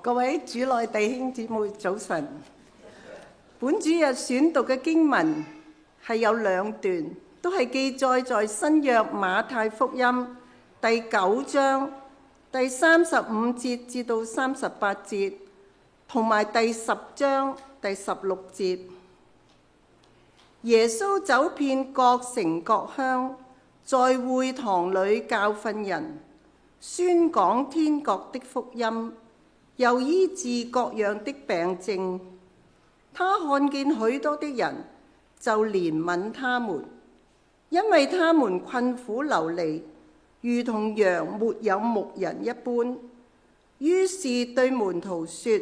各位主內弟兄姊妹早晨。本主日選讀嘅經文係有兩段，都係記載在新約馬太福音第9章第35節至到38節，同埋第10章第16節。耶穌走遍各城各鄉，在會堂裏教訓人，宣講天國的福音，又醫治各樣的病症。他看見許多的人，就憐憫他們，因為他們困苦流離，如同羊沒有牧人一般。於是對門徒說：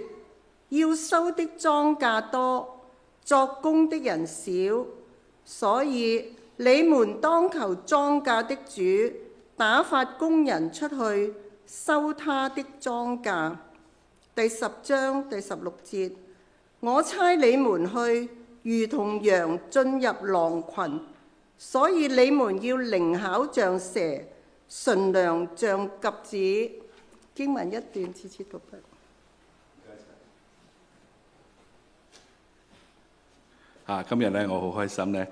要收的莊稼多，作工的人少，所以你們當求莊稼的主打發工人出去收他的莊稼。第10章第16節，我差你們去，如同羊進入狼群，所以你們要靈巧像蛇，純良像鴿子。經文一段，次次讀畢。今日咧，我好開心咧，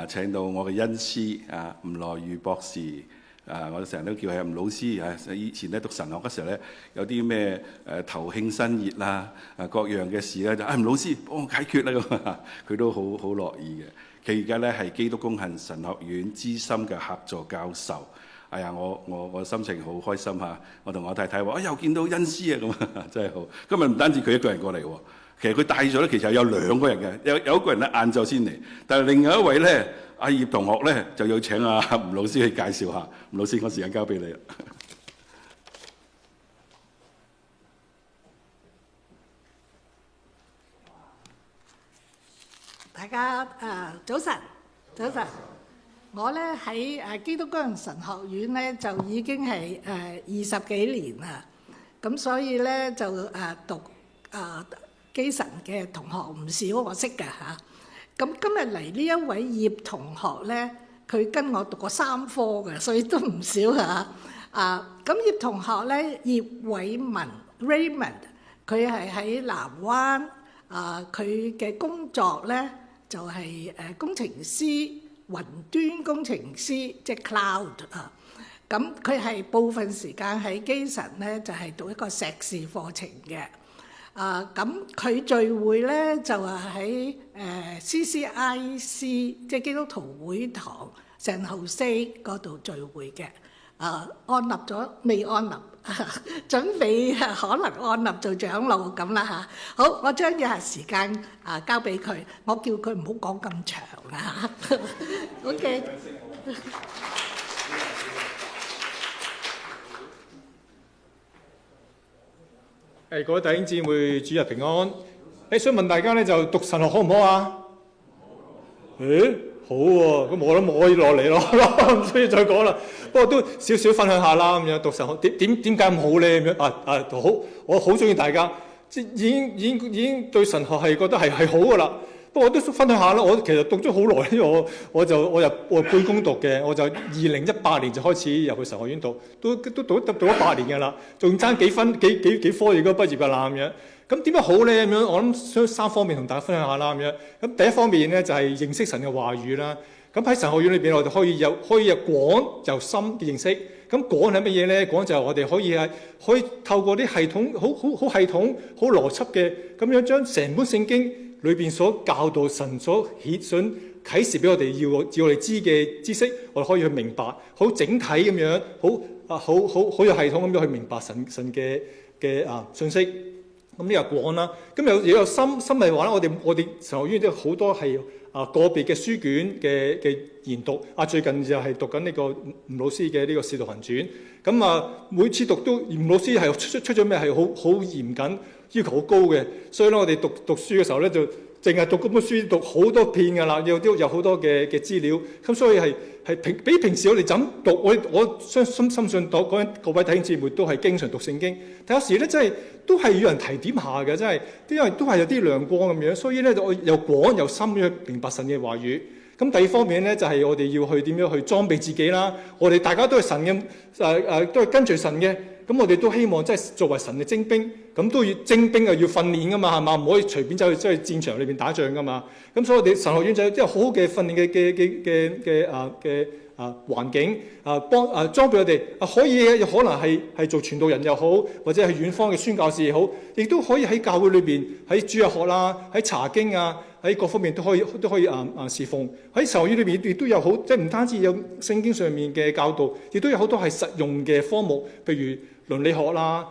請到我嘅恩師吳來如博士。我成日都叫佢吳老師。以前咧讀神學嗰時候咧，有啲咩頭慶新熱啦，各樣嘅事咧，就吳老師幫我解決啦咁。佢都好樂意嘅。佢而家咧係基督公行神學院資深嘅客座教授。哎呀，我心情好開心嚇！我同我太太話：又見到恩師啊咁，真係好。今日唔單止佢一個人過嚟喎，其實佢帶咗咧，其實有2個人嘅，有一個人咧晏晝先嚟，但係另外一位咧，阿葉同學咧就要請阿吳老師去介紹下。吳老師，我時間交俾你啦。大家早晨，早晨。我咧喺基督公行神學院咧就已經係20幾年啦，咁所以咧就讀基神嘅同學唔少，我識嘅嚇。咁今日嚟呢一位葉同學咧，佢跟我讀過3科嘅，所以都唔少嚇。咁葉同學咧，葉偉文 Raymond， 佢係喺南灣，佢嘅工作咧就係工程師。雲端工程師即係 cloud 啊，咁佢係部分時間喺基神咧就係讀一個碩士課程嘅。咁佢聚會咧就係喺CCIC 即係基督徒會堂San Jose嗰度聚會嘅。安立咗未安立，準備可能安立做長老咁啦嚇。好，我將以下時間交俾佢，我叫佢唔好講咁長啊。OK。各位弟兄姊妹，主日平安。想問大家咧，就讀神學好唔好啊？好喎，咁我諗我可以落嚟咯，唔需要再講啦。不過都少少分享下啦，咁樣讀神學點解咁好咧？咁樣好，我好中意大家，即係已經對神學係覺得係好噶啦。不過我都分享下啦，我其實讀咗好耐，因為我入背公讀嘅，我就2018年就開始入去神學院讀，都讀咗8年㗎啦，仲爭幾科亦都畢業㗎啦咁樣。咁點解好咧？咁樣我諗想3方面同大家分享下啦咁樣。咁第一方面咧就係認識神嘅話語啦。咁喺神學院裏邊，我哋可以有廣又深嘅認識。咁廣係乜嘢咧？廣就係我哋可以透過啲系統好系統好邏輯嘅咁樣，將成本聖經裏邊所教導神所想啟示俾我哋要我哋知嘅知識，我哋可以去明白，好整體咁樣，好有系統咁樣去明白神嘅信息。咁呢個廣啦，咁有深嘅話咧，我哋神學院都好多係個別嘅書卷嘅研讀。最近就係讀緊呢個吳老師嘅呢個《使徒行傳》。咁每次讀都吳老師係出咗咩係好嚴謹，要求好高嘅。所以咧，我哋讀書嘅時候咧，就淨係讀嗰本書讀好多篇㗎啦，有好多嘅資料。咁所以係比平時我哋怎讀，我深信各位弟兄姊妹都係經常讀聖經。但有時咧，真係都係要人提點下嘅，真係因為都係有啲亮光咁樣。所以咧，我又廣又深去明白神嘅話語。咁第二方面咧，就係我哋要去點樣去裝備自己啦。我哋大家都係神嘅都係跟隨神嘅。咁我哋都希望即係作為神嘅精兵，咁都要精兵啊，要訓練噶嘛，係嘛？唔可以隨便走去戰場裏邊打仗噶嘛。咁所以我哋神學院就即係好好嘅訓練嘅環境裝備我哋可能係做傳道人又好，或者係遠方嘅宣教士又好，亦都可以喺教會裏邊喺主日學啦，喺查經啊，喺各方面都可以侍奉。喺神學院裏邊亦都有好，即係唔單止有聖經上面嘅教導，亦都有好多係實用嘅科目，譬如倫理學啦、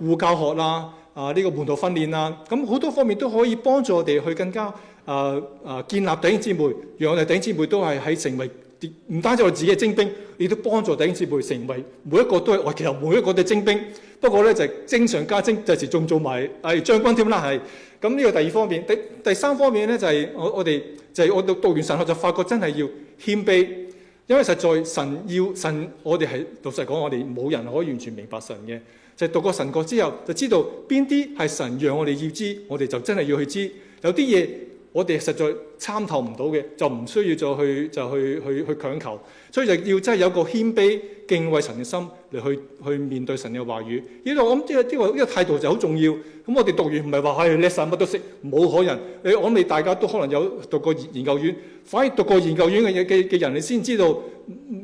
護教學啦、呢個門徒訓練啦，咁好多方面都可以幫助我哋去更加建立弟兄姊妹，讓我哋弟兄姊妹都係喺成為唔單止我自己嘅精兵，亦都幫助弟兄姊妹成為每一個都係，其實每一個都係精兵。不過咧就係精上加精，就時仲做埋將軍添啦，係。咁呢個第二方面，第三方面咧就係我哋就係我讀完神學就發覺真係要謙卑，因為實在神我哋係老實講，我哋冇人可以完全明白神嘅。就係讀過神學之後，就知道邊啲係神讓我哋要知，我哋就真係要去知。有啲嘢我哋實在參透唔到嘅，就唔需要再去強求。所以就要真係有個謙卑敬畏神嘅心嚟去面對神嘅話語。呢度我諗呢個態度就好重要。咁我哋讀完唔係話叻晒乜都識，冇可能。我諗你大家都可能有讀過研究院，反而讀過研究院嘅人，你先知道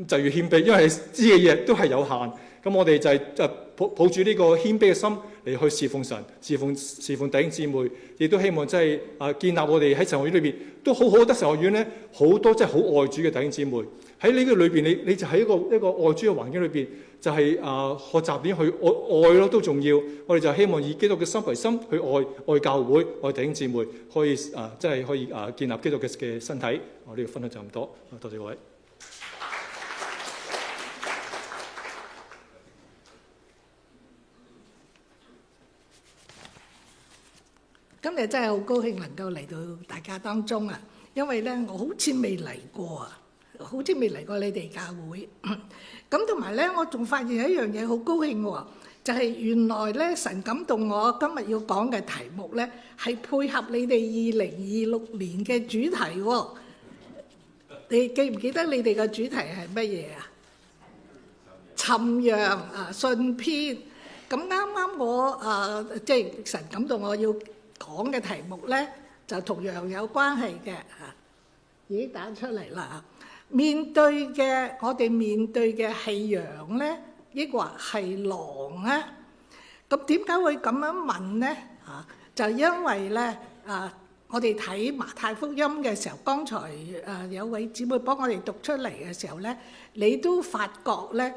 就要謙卑，因為知嘅嘢都係有限。咁我哋就係抱住呢個謙卑嘅心嚟去侍奉神、侍奉弟兄姊妹，亦都希望真係建立我哋喺神學院裏邊都好好得神學院咧，好多真係好愛主嘅弟兄姊妹喺呢個裏邊，你就喺一個愛主嘅環境裏邊，就係學習點去愛咯，都重要。我哋就希望以基督嘅心為心去愛教會、愛弟兄姊妹，可以真係可以建立基督嘅身體。我呢個分享就咁多，多謝各位。今日真係好高興能夠嚟到大家當中啊！因為咧，我好似未嚟過啊，好似未嚟過你哋教會。咁同埋咧，我仲發現一樣嘢好高興喎，就係原來咧神感動我今日要講嘅題目咧，係配合你哋2026年嘅主題喎。你記唔記得你哋嘅主題係乜嘢啊？尋羊信篇。咁啱啱我即係神感動我要講嘅題目咧，就同羊有關係嘅嚇，已經打出嚟啦。我哋面對嘅係羊咧，抑或係狼咧？咁點解會咁樣問咧？就因為咧我哋睇馬太福音嘅時候，剛才有位姊妹幫我哋讀出嚟嘅時候咧，你都發覺咧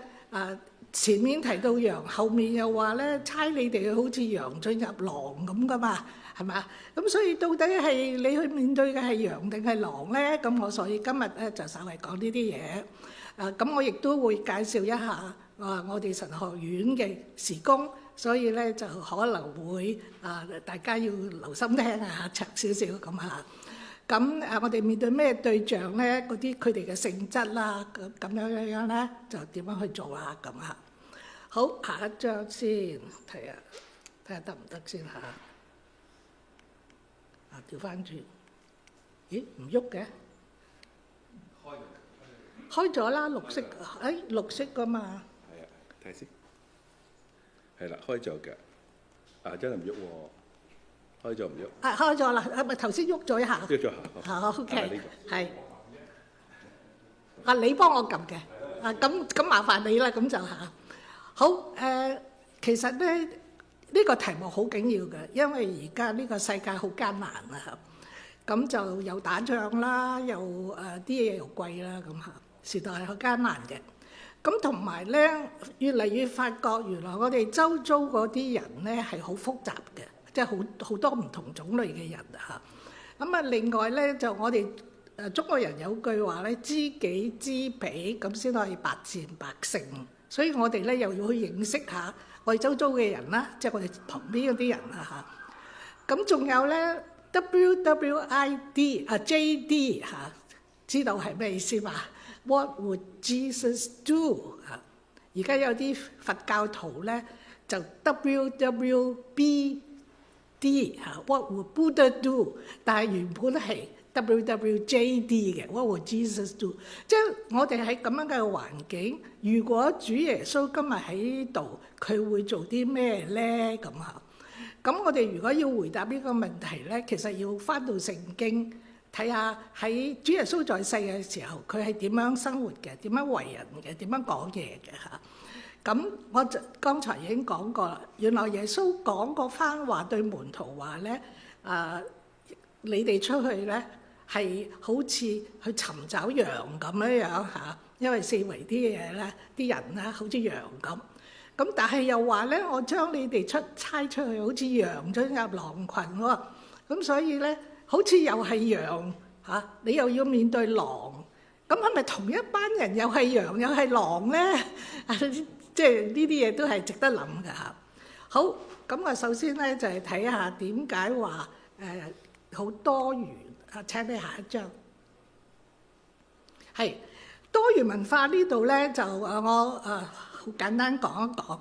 前面提到羊，後面又話咧差你哋好似羊進入狼咁噶嘛，係咪啊？咁所以到底係你去面對嘅係羊定係狼咧？咁我所以今日咧就稍微講呢啲嘢。咁我亦都會介紹一下我哋神學院嘅事工，所以咧就可能會大家要留心聽下，長少少咁嚇。咁我哋面對咩對象咧？嗰啲佢哋嘅性質啦，咁樣咧，就點樣去做啦？咁嚇。好，下一張先睇下得唔得先嚇？調翻轉，咦唔喐嘅？開咗啦，綠色，綠色噶嘛。係啊，睇下先。係啦，開咗嘅。真係唔喐喎，開咗唔喐。開咗啦，係咪頭先喐咗一下？喐咗下。好 OK，係。你幫我撳嘅。咁麻煩你啦，咁就嚇。好其實咧呢個題目好緊要嘅，因為而家呢個世界好艱難啊，咁就又打仗啦，又啲嘢又貴啦，咁嚇時代係好艱難嘅。咁同埋咧，越嚟越發覺原來我哋周遭嗰啲人咧係好複雜嘅，即係好多唔同種類嘅人嚇。咁啊，另外咧就我哋中國人有句話咧，知己知彼咁先可以百戰百勝。所以我哋咧又要去認識下我哋周遭嘅人啦，即係我哋旁邊嗰啲人啦嚇。咁仲有咧 WWID JD 嚇，知道係咩意思嘛 ？What would Jesus do 嚇？而家有啲佛教徒咧就 WWBD 嚇，What would Buddha do？但係原本係 WWJD 嘅 What would Jesus do？ 即係我哋喺咁樣嘅環境，如果主耶穌今日喺度，佢會做啲咩咧？咁嚇，咁我哋如果要回答呢個問題咧，其實要翻到聖經睇下喺主耶穌在世嘅時候，佢係點樣生活嘅，點樣為人嘅，點樣講嘢嘅嚇。咁我就剛才已經講過啦，原來耶穌講嗰番話對門徒話咧，你哋出去咧係好似去尋找羊咁樣嚇，因為四圍啲嘢咧，啲人咧好似羊咁。咁但係又話咧，我將你哋差出去，好似羊進入狼群喎。咁所以咧，好似又係羊嚇，你又要面對狼。咁係咪同一班人又係羊又係狼咧？即係呢啲嘢都係值得諗㗎嚇。好，咁我首先咧就係睇下點解話好多元啊！請你下一張。係多元文化呢度咧，就我好簡單講一講。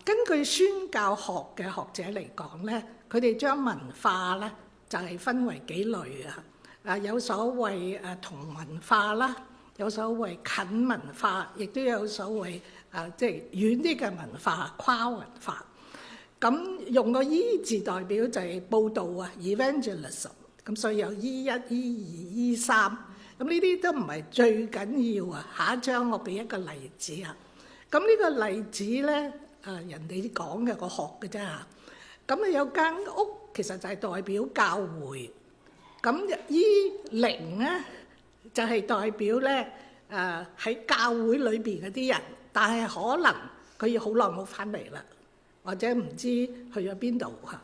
根據宣教學嘅學者嚟講咧，佢哋將文化咧就係分為幾類啊。有所謂同文化啦，有所謂近文化，亦都有所謂即係遠啲嘅文化，跨文化。咁用個 E 字代表就係報道啊 ，evangelism。咁所以有 E1、E2、E3。咁呢啲都唔係最緊要啊。下一張我俾一個例子啊。咁呢個例子咧，人哋講嘅個學嘅啫嚇。咁有間屋其實就係代表教會。咁 E0咧就係代表咧喺教會裏邊嗰啲人，但係可能佢要好耐冇翻嚟啦，或者唔知去咗邊度嚇。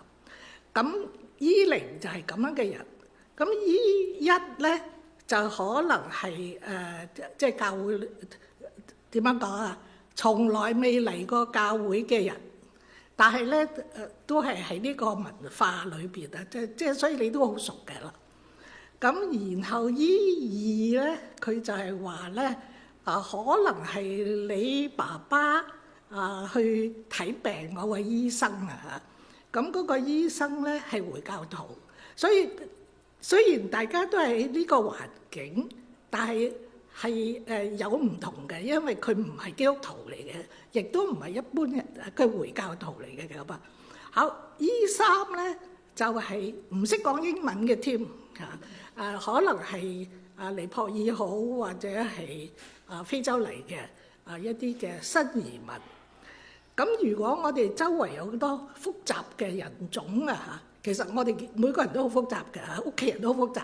咁 E0就係咁樣嘅人。咁 E1咧就可能係即係教會點樣講啊？從來未嚟過教會嘅人，但係咧都係喺呢個文化裏邊啊，即係所以你都好熟嘅啦。咁然後 E2咧，佢就係話咧可能係你爸爸去睇病嗰位醫生啊。咁嗰個醫生咧係回教徒，所以雖然大家都係喺呢個環境，但係有唔同嘅，因為佢唔係基督徒嚟嘅，亦都唔係一般人，佢回教徒嚟嘅咁啊。好 E3咧就係唔識講英文嘅添嚇，可能係尼泊爾好，或者係非洲嚟嘅一啲嘅新移民。咁如果我哋周圍有好多複雜嘅人種啊嚇，其實我哋每個人都好複雜嘅嚇，屋企人都好複雜。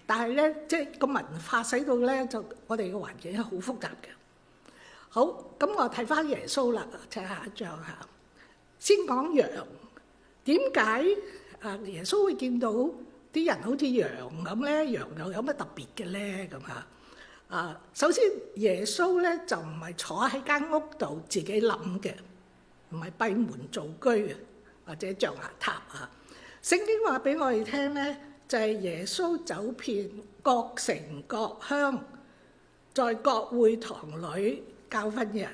但係咧，即係個文化使到咧，就我哋嘅環境係好複雜嘅。好，咁我睇翻耶穌啦，睇下一張嚇。先講羊，點解耶穌會見到啲人好似羊咁咧？羊又有乜特別嘅咧？咁嚇首先耶穌咧就唔係坐喺間屋度自己諗嘅，唔係閉門造居或者象牙塔啊。聖經話俾我哋聽咧，就係耶穌走遍各城各鄉，在各會堂裏教訓人，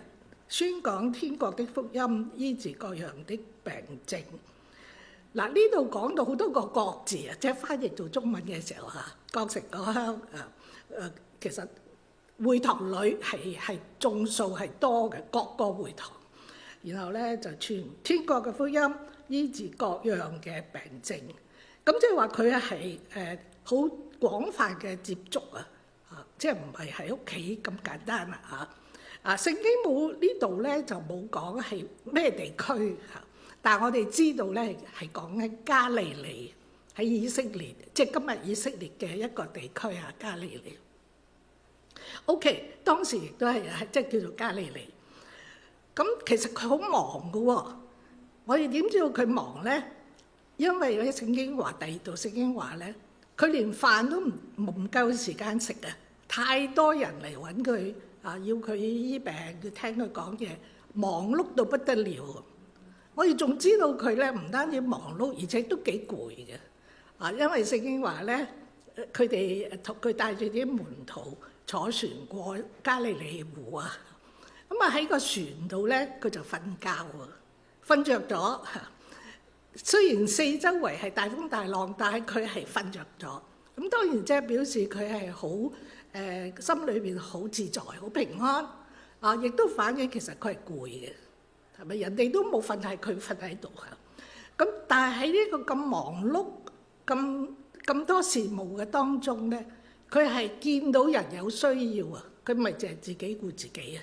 宣講天國的福音，醫治各樣的病症。嗱，呢度講到好多個各字啊，即係翻譯做中文嘅時候嚇，各城各鄉其實會堂裏係眾數係多嘅，各個會堂，然後咧就傳天國嘅福音，醫治各樣嘅病症。咁即係話佢係好廣泛嘅接觸啊，即係唔係喺屋企咁簡單啦嚇。聖經冇呢度咧就冇講係咩地區嚇，但係我哋知道咧係講緊加利利喺以色列，即係今日以色列嘅一個地區啊，加利利。OK， 當時亦都係即係叫做加利利。咁其實佢好忙㗎喎，我哋點知道佢忙咧？因為咧聖經話，第二度聖經話咧，佢連飯都唔夠時間食啊！太多人嚟揾佢要佢醫病，要聽佢講嘢，忙碌到不得了。我哋仲知道佢咧唔單止忙碌，而且都幾攰嘅因為聖經話咧，佢哋同佢帶住啲門徒坐船過加利利湖啊，咁喺個船度咧佢就瞓覺啊，瞓着咗。雖然四周圍係大風大浪，但係佢係瞓着咗。咁咁當然即係表示佢係好心裏邊好自在、好平安啊，亦都反映其實佢係攰嘅，係咪？人哋都冇瞓，係佢瞓喺度嚇。咁但係喺呢個咁忙碌、咁多事務嘅當中咧，佢係見到人有需要啊，佢唔係淨係自己顧自己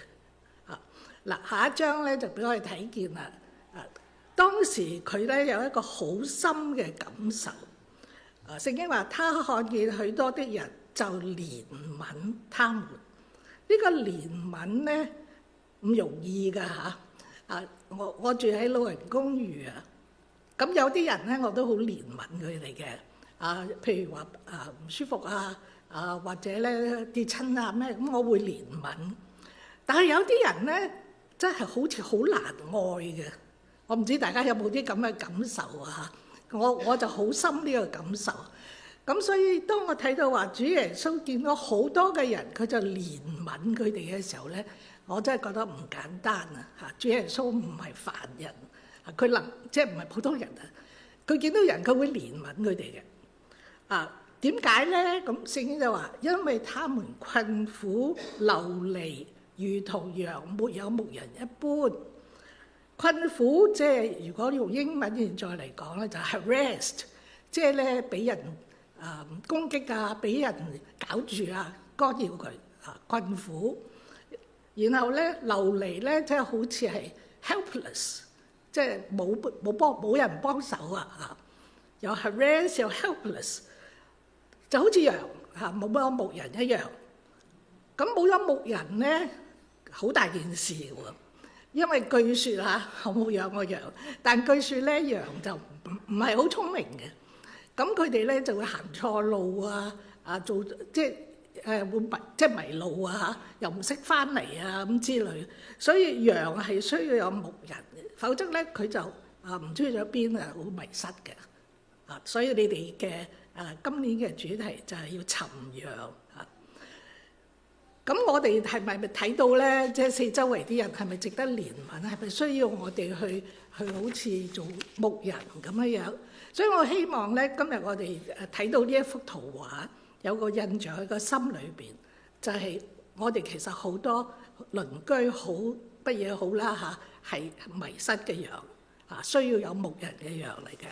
啊。嗱，下一章咧就俾我哋睇見啦。當時佢咧有一個好深嘅感受。聖經話，他看見許多的人就憐憫他們。呢個憐憫咧唔容易㗎嚇。我住喺老人公寓啊，咁有啲人咧我都好憐憫佢哋嘅。譬如話唔舒服或者咧跌親啊咩，咁我會憐憫。但係有啲人咧真係好似好難愛嘅。我唔知大家有冇啲咁嘅感受啊？我就好深呢個感受。咁所以當我睇到話主耶穌見到好多嘅人，佢就憐憫佢哋嘅時候咧，我真係覺得唔簡單啊！主耶穌唔係凡人，佢即係唔係普通人啊！佢見到人佢會憐憫佢哋嘅。點解咧？咁聖經就話，因為他們困苦流離，如同羊沒有牧人一般。困苦即係如果用英文現在嚟講咧，就係 harassed，即係咧俾人攻擊啊，俾人搞住啊，干擾佢困苦。然後咧流離咧，即係好似係 helpless，即係冇人幫手啊！有 harass 有 helpless， 就好似羊冇咗牧人一樣。咁冇咗牧人咧，好大件事喎。因為據説我冇養過羊，但據説咧羊就唔係好聰明嘅，咁佢哋咧就會行錯路做即係會迷路又唔識翻嚟咁之類，所以羊係需要有牧人，否則咧佢就唔知去咗邊會迷失嘅。所以你哋嘅今年嘅主題就係要尋羊。咁我哋係咪睇到咧？即係四周圍啲人係咪值得憐憫？係咪需要我哋去好似做牧人咁樣？所以我希望咧，今日我哋睇到呢一幅圖畫，有個印象喺個心裏邊，就係我哋其實好多鄰居好乜嘢好啦係迷失嘅羊需要有牧人嘅羊嚟嘅。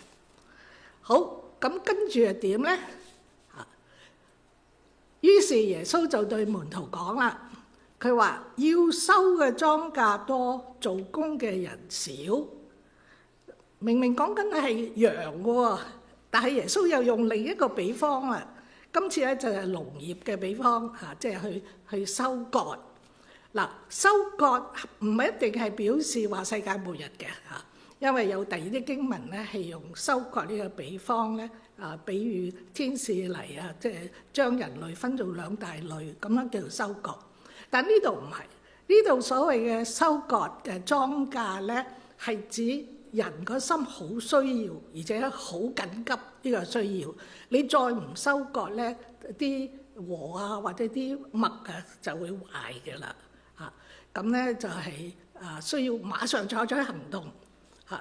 好，咁跟住係點咧？於是耶穌就對門徒講啦，佢話要收嘅莊稼多，做工嘅人少。明明講緊係羊喎，但係耶穌又用另一個比方啦。今次咧就係農業嘅比方即係去收割。嗱，收割唔係一定係表示話世界末日嘅因為有第二啲經文咧係用收割呢個比方咧比喻天使嚟即係將人類分做兩大類，咁樣叫做收割。但呢度唔係，呢度所謂嘅收割嘅莊稼咧，係指人個心好需要，而且好緊急呢個需要。你再唔收割咧，啲禾或者啲麥就會壞嘅啦咁咧就係需要馬上採取行動。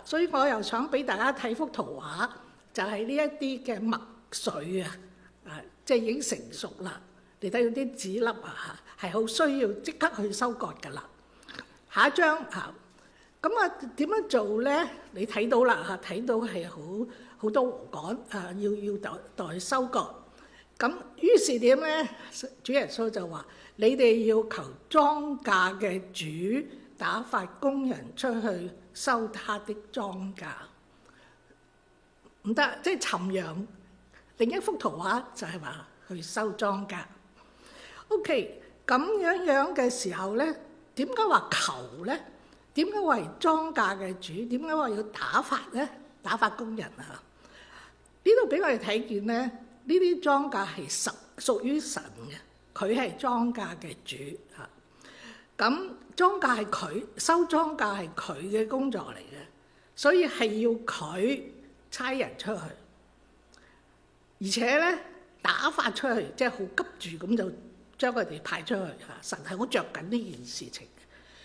所以我又想俾大家睇幅圖畫，就係呢一啲嘅麥穗即係已經成熟啦。你睇到啲籽粒係好需要即刻去收割㗎啦。下一張咁點樣做咧？你睇到啦睇到係好多禾稈要待收割。咁於是點咧？主耶穌就話：你哋要求莊稼嘅主打發工人出去收他的莊稼。唔得，即係尋羊。另一幅圖畫就係話去收莊稼。OK， 咁樣嘅時候咧，點解話求咧？點解話莊稼嘅主？點解話要打發咧？打發工人呢度俾我哋睇見咧，呢啲莊稼係屬於神嘅，佢係莊稼嘅主咁莊稼係佢收莊稼係佢嘅工作嚟嘅，所以係要佢差人出去，而且咧打發出去，即係好急住咁就將佢哋派出去神係好着緊呢件事情嘅，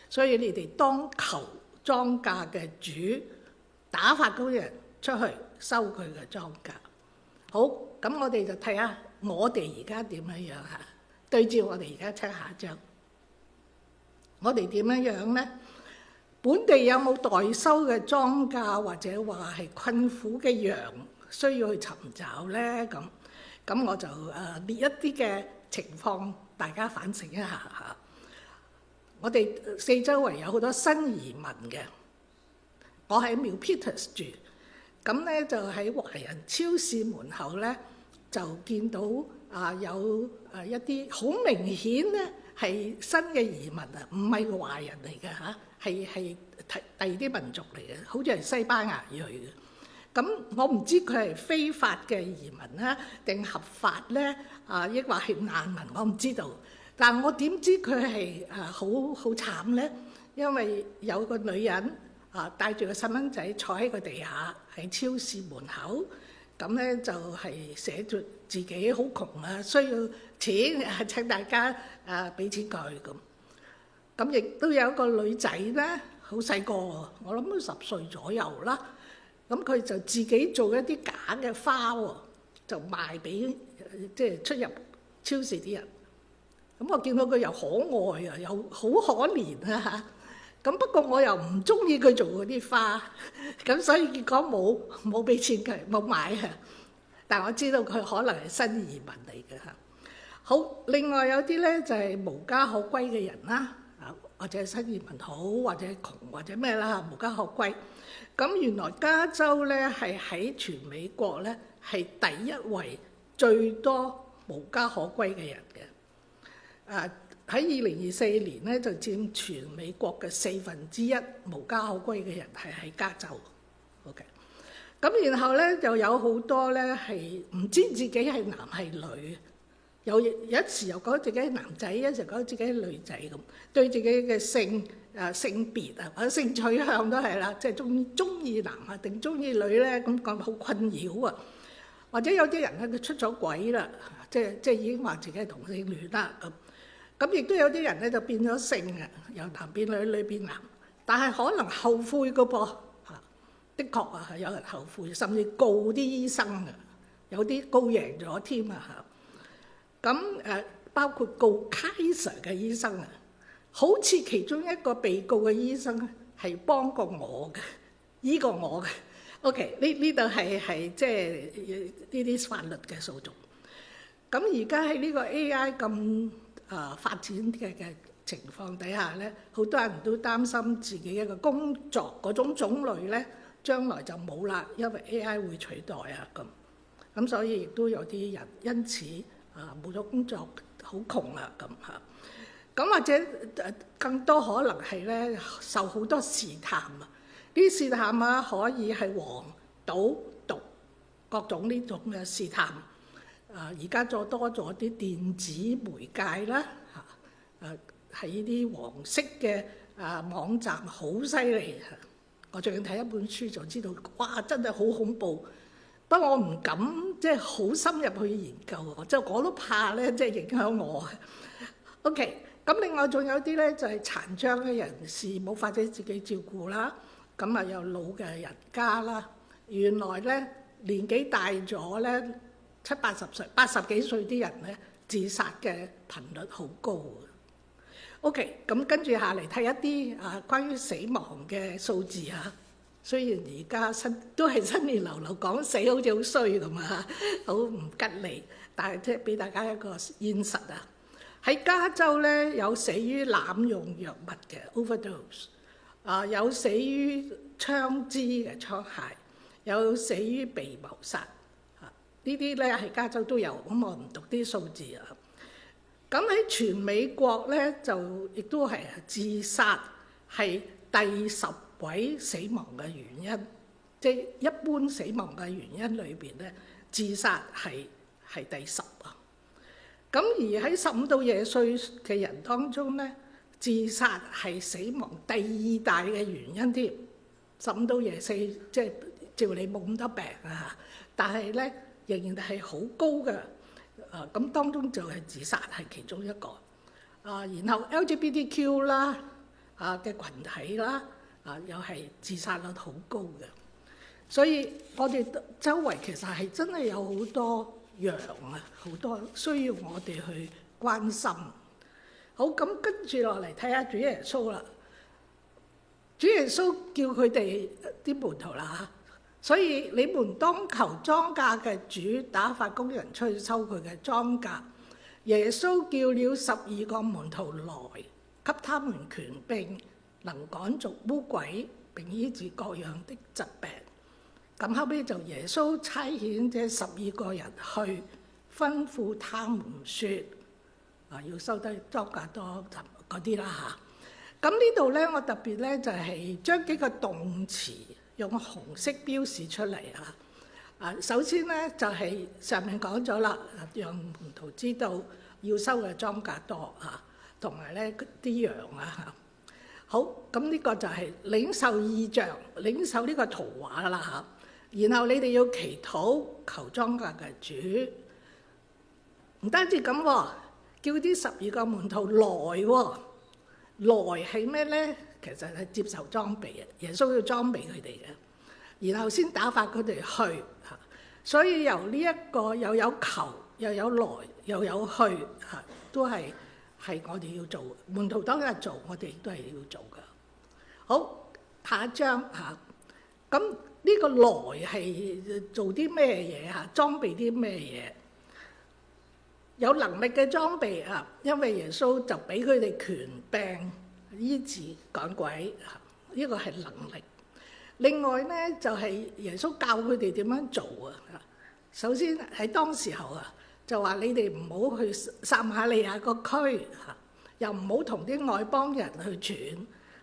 所以你哋當求莊稼嘅主打發工人出去收佢嘅莊稼。好，咁我哋就睇下我哋而家點樣樣嚇？對照我哋而家睇下一張，我哋點樣樣咧？本地有冇代收嘅莊稼或者話係困苦嘅羊需要去尋找咧？咁我就列一啲嘅情況，大家反省一下嚇。我哋四周圍有好多新移民嘅，我喺 Milpitas 住，咁咧就喺華人超市門口咧就見到有一啲好明顯咧係新嘅移民啊，唔係華人嚟嘅嚇，係第二啲民族嚟嘅，好似係西班牙裔嘅。咁我唔知佢係非法嘅移民啦，定合法咧？抑或係難民，我唔知道。但我點知佢係好慘咧？因為有個女人帶住個細蚊仔坐喺個地下喺超市門口，咁咧就係寫住自己好窮啊，需要錢，請大家俾錢佢咁。咁亦都有一個女仔咧，好細個，我諗都10歲左右啦。咁佢就自己做一啲假嘅花喎，就賣俾即係出入超市啲人。咁我見到佢又可愛啊，又好可憐啊嚇。咁不過我又唔中意佢做嗰啲花，咁所以結果冇俾錢佢，冇買啊。但我知道佢可能係新移民嚟嘅嚇。好，另外有啲咧就係無家可歸嘅人啦，或者新移民好，或者窮或者咩啦，無家可歸。咁原來加州咧係喺全美國咧係第一位最多無家可歸嘅人嘅。喺2024年咧就佔全美國嘅1/4無家可歸嘅人係喺加州。OK， 咁然後咧就有好多咧係唔知自己係男係女，有一時又覺得自己係男仔，一時覺得自己係女仔咁，對自己嘅性別或者性取向都係啦，即係中意男啊定中意女咧，咁講好困擾啊。或者有啲人咧佢出咗軌啦，即係已經話自己係同性戀啦咁。咁亦都有啲人咧就變咗性啊，由男變女，女變男，但係可能後悔個噃嚇。的確啊，係有人後悔，甚至告啲醫生啊，有啲告贏咗添啊嚇。咁包括告 Kaiser 嘅醫生啊，好似其中一個被告嘅醫生咧係幫過我嘅，醫過我嘅。OK， 呢度係即係呢啲法律嘅訴訟。咁而家喺呢個 AI 咁發展嘅情況底下咧，好多人都擔心自己一個工作嗰種種類咧，將來就冇啦，因為 AI 會取代啊咁。咁所以亦都有啲人因此冇咗工作，好窮啊咁嚇。咁或者更多可能係咧受好多試探啊。呢啲試探可以係黃、賭、毒各種呢種嘅試探。而家再多咗啲電子媒介啦，係呢啲黃色嘅網站好犀利。我最近睇一本書就知道，哇！真係好恐怖。不過我唔敢即係好深入去研究，即係我都怕咧，即係影響我。OK， 咁另外仲有啲咧就係殘障嘅人士冇法子自己照顧啦，咁有老嘅人家啦。原來咧年紀大咗咧，70-80歲、80幾歲啲人咧自殺嘅頻率好高。OK， 咁跟住下嚟睇一啲關於死亡嘅數字嚇。雖然而家都係新年流流講死好似好衰咁啊，好唔吉利，但係即係俾大家一個現實啊。喺加州咧有死於濫用藥物嘅 overdose， 有死於槍支嘅槍械，有死於被謀殺。呢啲咧喺加州都有，咁我唔讀啲數字啊。咁喺全美國咧就亦都係自殺係第10位死亡嘅原因，即係一般死亡嘅原因裏邊咧，自殺係第10啊。咁而喺15到20歲嘅人當中咧，自殺係死亡第2大嘅原因添。15到24即係照你冇咁多病啊，但係咧仍然係好高嘅。咁當中就係自殺係其中一個。然後 LGBTQ 啦嘅群體啦。又係自殺率好高嘅，所以我哋周圍其實係真係有好多羊啊，好多需要我哋去關心。好，咁跟住落嚟睇下主耶穌啦。主耶穌叫佢哋啲門徒啦嚇，所以你們當求莊稼嘅主打發工人出去收佢嘅莊稼。耶穌叫了12個門徒來，給他們權柄，能趕逐污鬼並醫治各樣的疾病。咁後尾就耶穌差遣這12個人去，吩咐他們説：要收低莊稼多嗰啲啦嚇。咁呢度咧，我特別咧就係將幾個動詞用紅色標示出嚟啊。首先咧就係上面講咗啦，讓門徒知道要收嘅莊稼多嚇，同埋咧啲羊啊嚇。好，咁呢個就係領受異象、領受呢個圖畫啦嚇。然後你哋要祈禱求莊稼嘅主，唔單止咁喎，叫啲12個門徒來喎。來係咩咧？其實係接受裝備嘅，耶穌要裝備佢哋嘅，然後先打發佢哋去嚇。所以由呢一個又有求又有來又有去嚇，都係我哋要做。門徒當日做，我哋都係要做噶。好，下一章嚇。咁呢個來係做啲咩嘢嚇？裝備啲咩嘢？有能力嘅裝備啊，因為耶穌就俾佢哋權柄醫治趕鬼嚇，呢個係能力。另外咧就係耶穌教佢哋點樣做啊。首先喺當時候啊，就話你哋唔好去撒瑪利亞個區嚇，又唔好同啲外邦人去傳，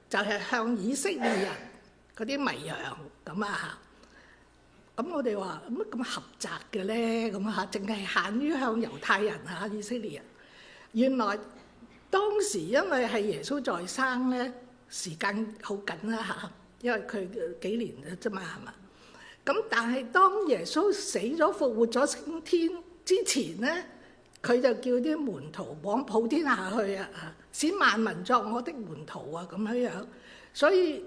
就係向以色列人嗰啲迷羊咁啊。咁我哋話乜咁狹窄嘅咧？咁嚇，淨係限於向猶太人嚇、以色列人。原來當時因為係耶穌在生咧，時間好緊啦嚇，因為佢幾年啫嘛，係嘛？咁但係當耶穌死咗復活咗升天之前咧，佢就叫啲門徒往普天下去啊，使萬民作我的門徒啊，咁樣樣。所以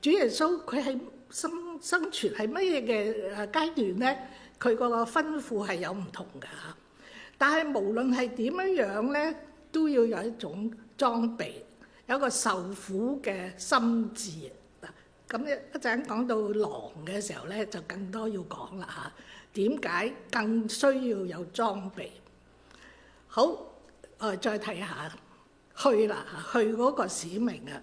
主耶穌佢係生存係乜嘢嘅階段咧？佢個吩咐係有唔同㗎嚇。但係無論係點樣樣咧，都要有一種裝備，有一個受苦嘅心志。咁一陣講到狼嘅時候咧，就更多要講啦嚇。點解更需要有裝備？好，我哋再睇下去啦，去嗰個使命啊！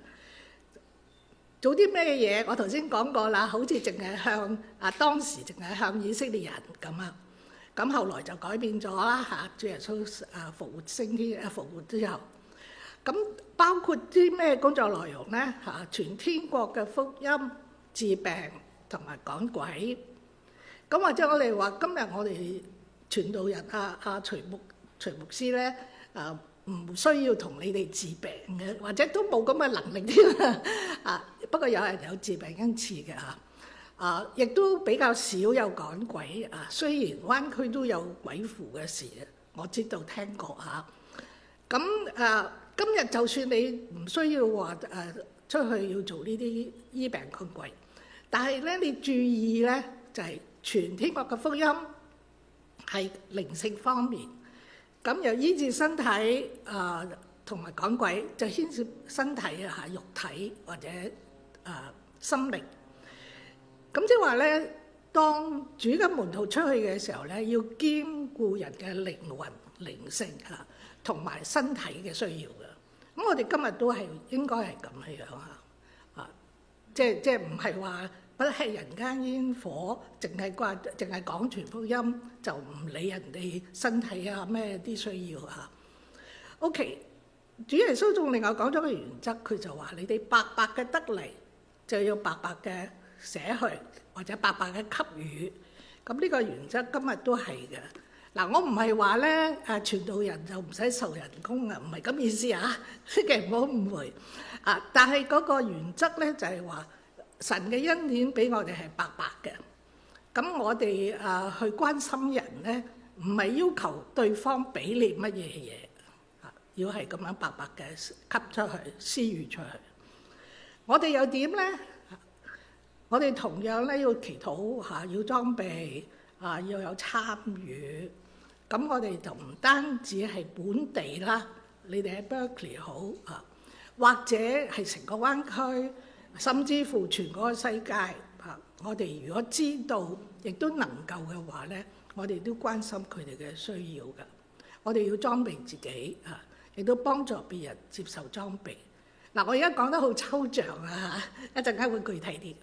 做啲咩嘢？我頭先講過啦，好似淨係向當時淨係向以色列人咁啊。咁後來就改變咗啦嚇。主耶穌復活升天復活之後，咁包括啲咩工作內容咧嚇？傳天國嘅福音、治病同埋趕鬼。咁或者我哋話今日我哋傳道人徐牧師咧唔需要同你哋治病嘅，或者都冇咁嘅能力添啊。不過有人有治病恩賜嘅嚇，亦都比較少有趕鬼啊。雖然灣區都有鬼附嘅事，我知道聽過嚇。咁今日就算你唔需要話出去要做呢啲醫病趕鬼，但係咧你注意咧就係傳天國嘅福音係靈性方面。咁又醫治身體同埋趕鬼，就牽涉身體肉體或者心靈。咁即係話咧，當主嘅門徒出去嘅時候咧，要兼顧人嘅靈魂、靈性同埋身體嘅需要嘅。咁我哋今日都係應該係咁樣即係唔係話不吃人間煙火，淨係講傳福音，就唔理人哋身體咩啲需要嚇。OK， 主耶穌仲另外講咗個原則，佢就話：你哋白白嘅得嚟，就要白白嘅捨去，或者白白嘅給予。咁呢個原則今日都係嘅。嗱，我唔係話咧傳道人就唔使受人工啊，唔係咁意思啊，千祈唔好誤會啊。但係嗰個原則咧就係話，神嘅恩典俾我哋係白白嘅。咁我哋去關心人咧，唔係要求對方俾你乜嘢嘢，要係咁樣白白嘅給出去、施予出去。我哋又點咧？我哋同樣咧要祈禱要裝備要有參與。咁我哋就唔單止係本地啦，你哋喺 Berkeley 好或者係成個灣區，甚至乎全個世界我哋如果知道，亦都能夠嘅話咧，我哋都關心佢哋嘅需要㗎。我哋要裝備自己亦都幫助別人接受裝備。嗱，我而家講得好抽象一陣間會具體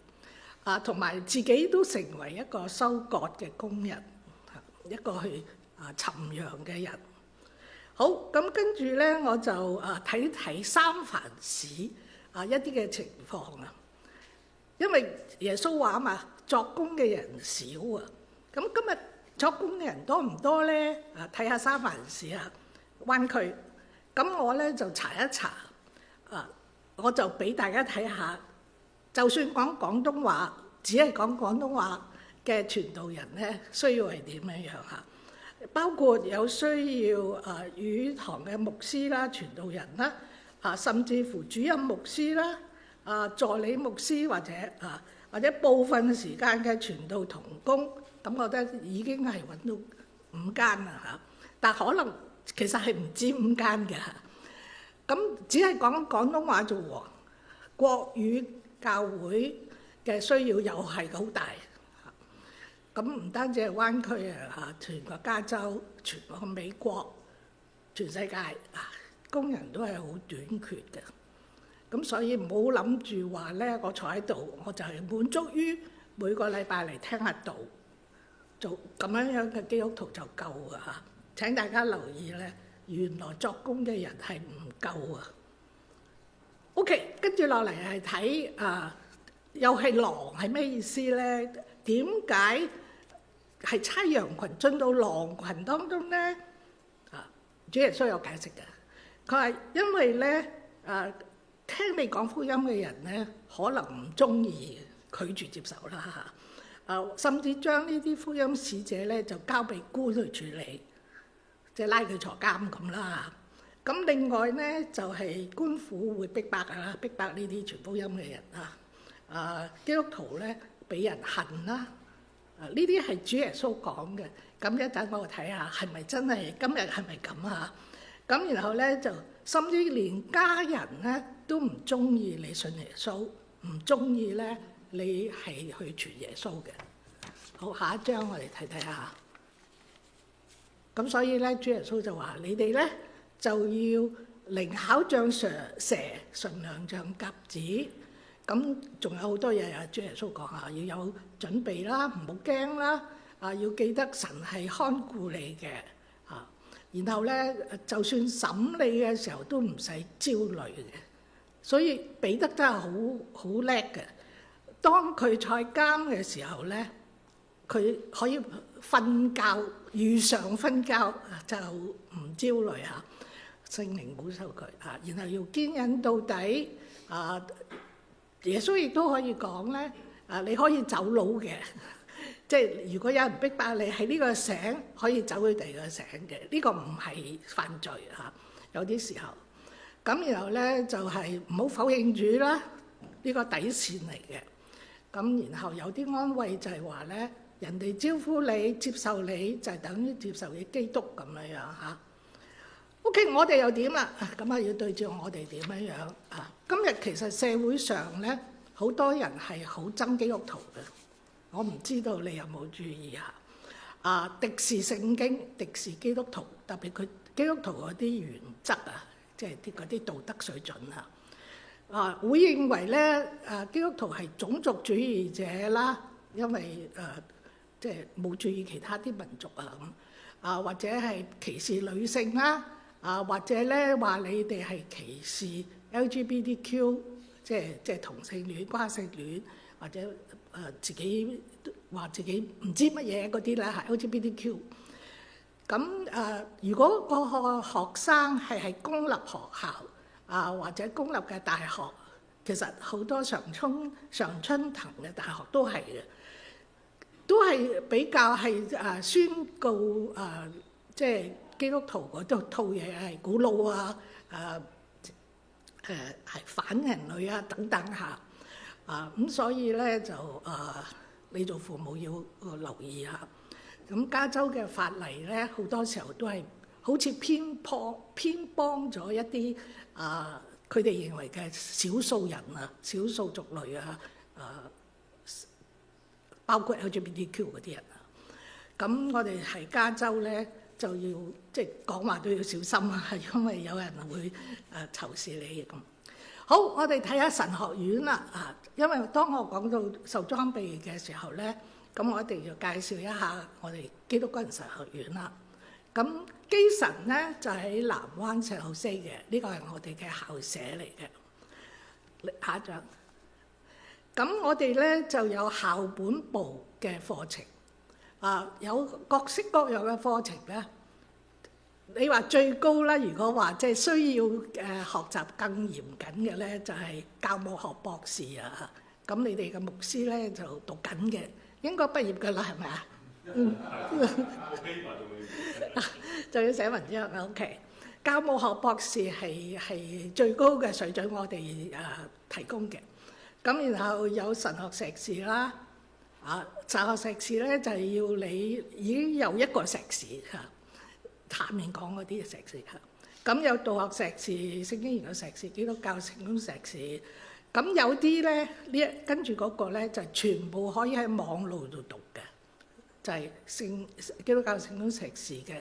啲同埋自己都成為一個收割嘅工人，一個去尋羊嘅人。好，咁跟住咧，我就睇睇三藩市一啲嘅情況因為耶穌話嘛，作工嘅人少咁今日作工嘅人多唔多咧？睇下三藩市灣區。咁我咧就查一查我就俾大家睇下，就算講廣東話，只係講廣東話嘅傳道人咧，需要係點樣包括有需要語堂嘅牧師啦、傳道人啦甚至乎主任牧師啦助理牧師或者部分時間嘅傳道同工，咁我覺得已經係揾到5間啦但可能其實係唔止5間嘅咁只係講廣東話啫喎，國語教會嘅需要又係好大咁唔單止係灣區全個加州、全個美國、全世界工人都係好短缺嘅。咁所以唔好諗住話咧，我坐喺度我就係滿足於每個禮拜嚟聽下道，做咁樣嘅基督徒就夠請大家留意咧，原來作工嘅人係唔夠OK， 跟住落嚟係睇又係狼係咩意思咧？點解係差羊群進到狼群當中咧？主耶穌有解釋嘅，佢話因為咧聽你講福音嘅人咧，可能唔中意拒絕接受啦甚至將呢啲福音使者咧就交俾官去處理，即係拉佢坐監咁啦咁另外咧就係官府會逼迫逼迫呢啲傳福音嘅人基督徒咧俾人恨啦呢啲係主耶穌講嘅。咁一陣我睇下係咪真係今日係咪咁咁然後咧就甚至連家人咧都唔中意你信耶穌，唔中意咧你係去傳耶穌嘅。好，下一章我哋睇睇下。咁所以咧主耶穌就話你哋咧就要靈巧像蛇，純良像鴿子。咁仲有好多嘢主耶穌講要有準備啦，唔好驚啦要記得神係看顧你嘅然後咧就算審你嘅時候都唔使焦慮嘅。所以彼得真係好叻嘅。當佢坐監嘅時候咧，佢可以瞓覺，如常瞓覺就唔焦慮聖靈保守佢然後要堅忍到底耶穌亦都可以講咧你可以走佬嘅，即係如果有人逼迫你喺呢個省可以走去第二個省嘅，呢個唔係犯罪有啲時候。咁然後咧就係唔好否認主啦，呢個底線嚟嘅。咁然後有啲安慰就係話咧，人哋招呼你接受你就係等於接受你基督咁樣OK， 我哋又點啦？咁要對照我哋點樣今日其實社會上咧好多人係好憎基督徒嘅，我唔知道你有冇注意敵視聖經、敵視基督徒，特別佢基督徒嗰啲原則即係嗰啲道德水準會認為咧基督徒係種族主義者啦，因為即係冇注意其他啲民族或者係歧視女性啦或者咧話你哋係歧視 LGBTQ， 即係同性戀、跨性戀，或者自己話自己唔知乜嘢嗰啲咧係 LGBTQ。咁如果個學生係喺公立學校或者公立嘅大學，其實好多常春藤嘅大學都係嘅，都係比較係宣告即係基督徒嗰套嘢係古老係反人類等等咁所以咧就你做父母要留意咁加州嘅法例咧，好多時候都係好似偏幫咗一啲佢哋認為嘅少數人啊、少數族類啊、包括 LGBTQ 嗰啲人啊。咁我哋喺加州咧就要即係講話都要小心啊，因為有人會仇視你咁。好，我哋睇下神學院啦因為當我講到受裝備嘅時候咧，咁我一定要介紹一下我哋基督軍人神學院啦。咁基神咧就喺南灣聖荷西嘅，呢個係我哋嘅校舍嚟嘅。下一張。咁我哋咧就有校本部嘅課程，有各式各樣嘅課程咧。你話最高啦，如果話即係需要學習更嚴謹嘅咧，就係教務學博士啊。咁你哋嘅牧師咧就讀緊嘅，應該畢業㗎啦，係咪啊？就要寫文章啦。OK， 教務學博士係最高嘅水準，我哋提供嘅。咁然後有神學碩士啦，神學碩士咧就係要你已經有一個碩士下面講嗰啲碩士咁有道學碩士、聖經研究碩士、基督教聖經碩士。咁有啲咧跟住嗰個咧就全部可以喺網路度讀嘅，就係基督教聖經碩士嘅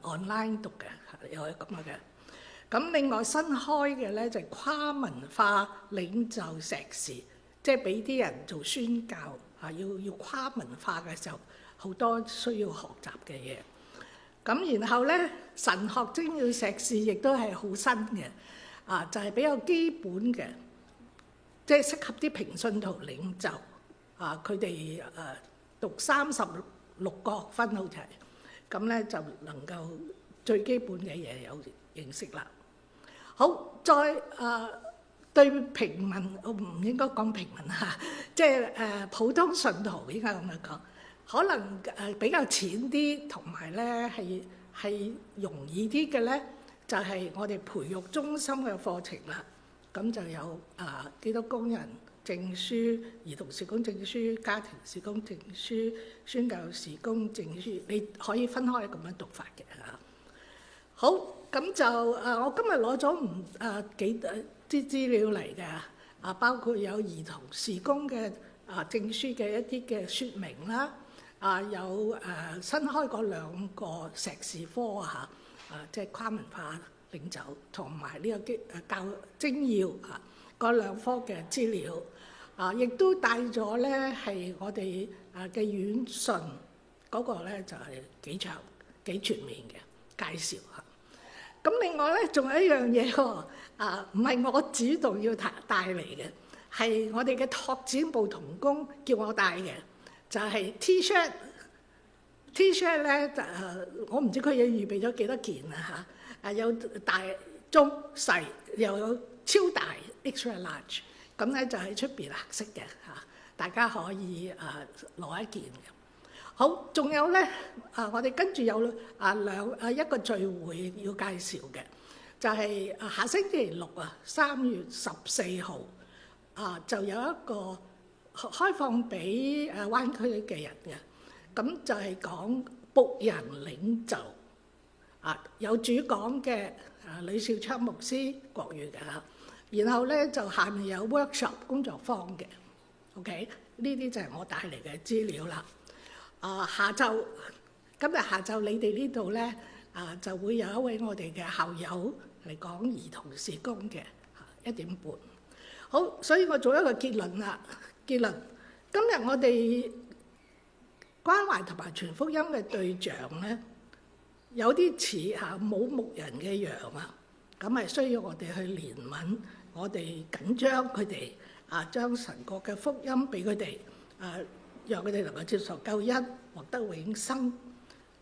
online 讀嘅，有咁嘅。咁另外新開嘅咧就係跨文化領袖碩士，即係俾啲人做宣教要跨文化嘅時候，好多需要學習嘅嘢。咁然後咧神學精要碩士亦都係好新嘅，就係比較基本嘅，即係適合啲平信徒領袖佢哋讀36個學分好似係，咁咧就能夠最基本嘅嘢有認識啦。好，再對平民，我唔應該講平民即係普通信徒應該咁樣講。可能比較淺啲，同埋咧係容易啲嘅咧，就係我哋培育中心嘅課程啦。咁就有基督工人證書、兒童事工證書、家庭事工證書、宣教事工證書，你可以分開咁樣讀法嘅好，咁就我今日攞咗幾啲資料嚟嘅包括有兒童事工嘅證書嘅一啲嘅説明啦。有新開嗰2個碩士科即係跨文化領袖同埋呢個教精要嗰2科嘅資料亦都帶咗咧係我哋嘅院訊嗰個咧就係幾長幾全面嘅介紹咁另外咧仲有一樣嘢喎唔係我主動要帶嚟嘅，係我哋嘅拓展部同工叫我帶嘅。就係 T-shirt 咧，我唔知佢有預備咗幾多件有大、中、細，又有超大 extra large， 咁咧就喺出邊黑色嘅大家可以攞一件嘅。好，仲有咧我哋跟住有一個聚會要介紹嘅，就係下星期六3月14號就有一個開放俾灣區嘅人嘅，咁就係講僕人領袖有主講嘅呂少昌牧師國語嘅然後咧就下面有 workshop 工作坊嘅 ，OK 呢啲就係我帶嚟嘅資料啦。今日下晝你哋呢度咧就會有一位我哋嘅校友嚟講兒童事工嘅1點半。好，所以我做一個結論啦。今日我哋關懷同埋傳福音嘅對象咧，有啲似冇牧人嘅羊咁係需要我哋去憐憫，我哋緊張佢哋將神國嘅福音俾佢哋讓佢哋能夠接受救恩，獲得永生。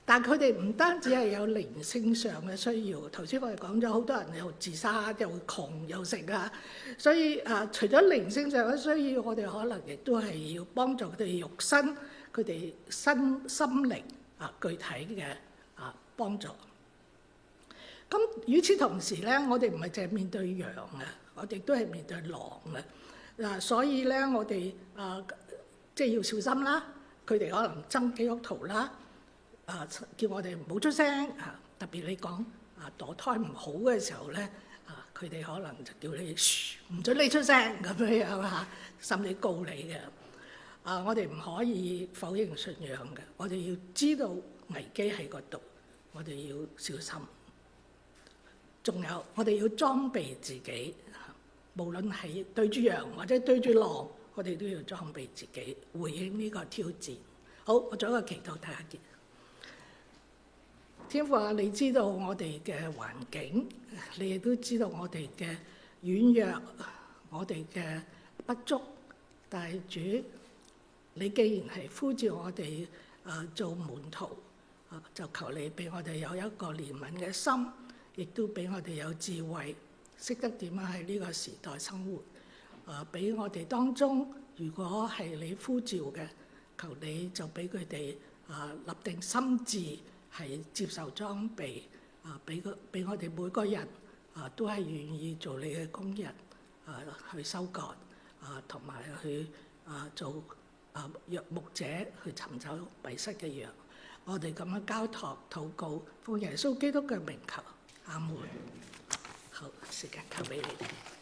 但佢哋唔單止係有靈性上嘅需要，頭先我哋講咗好多人又自殺又窮又食所以除咗靈性上嘅需要，我哋可能亦都係要幫助佢哋肉身、佢哋心靈具體嘅幫助。咁與此同時咧，我哋唔係淨係面對羊我哋都係面對狼所以咧我哋即係要小心啦。佢哋可能憎基督徒啦叫我哋唔好出聲啊。特別你講墮胎唔好嘅時候咧，佢哋可能就叫你唔准你出聲咁樣嚇，甚至告你嘅。我哋唔可以否認信仰嘅，我哋要知道危機喺嗰度，我哋要小心。仲有我哋要裝備自己，無論係對住羊或者對住狼，我哋都要裝備自己，回應呢個挑戰。好，我做一個祈禱，大家見。天父啊，你知道我哋嘅環境，你亦都知道我哋嘅軟弱，我哋嘅不足。但係主，你既然係呼召我哋做門徒，就求你俾我哋有一個憐憫嘅心，亦都俾我哋有智慧，識得點樣喺呢個時代生活。俾我哋當中，如果係你呼召嘅，求你就俾佢哋立定心志，係接受裝備，俾我哋每個人都係願意做你嘅工人，去收割，同埋去做藥牧者，去尋找迷失嘅羊。我哋咁樣交託禱告，奉耶穌基督嘅名求，阿門。好，時間交俾你哋。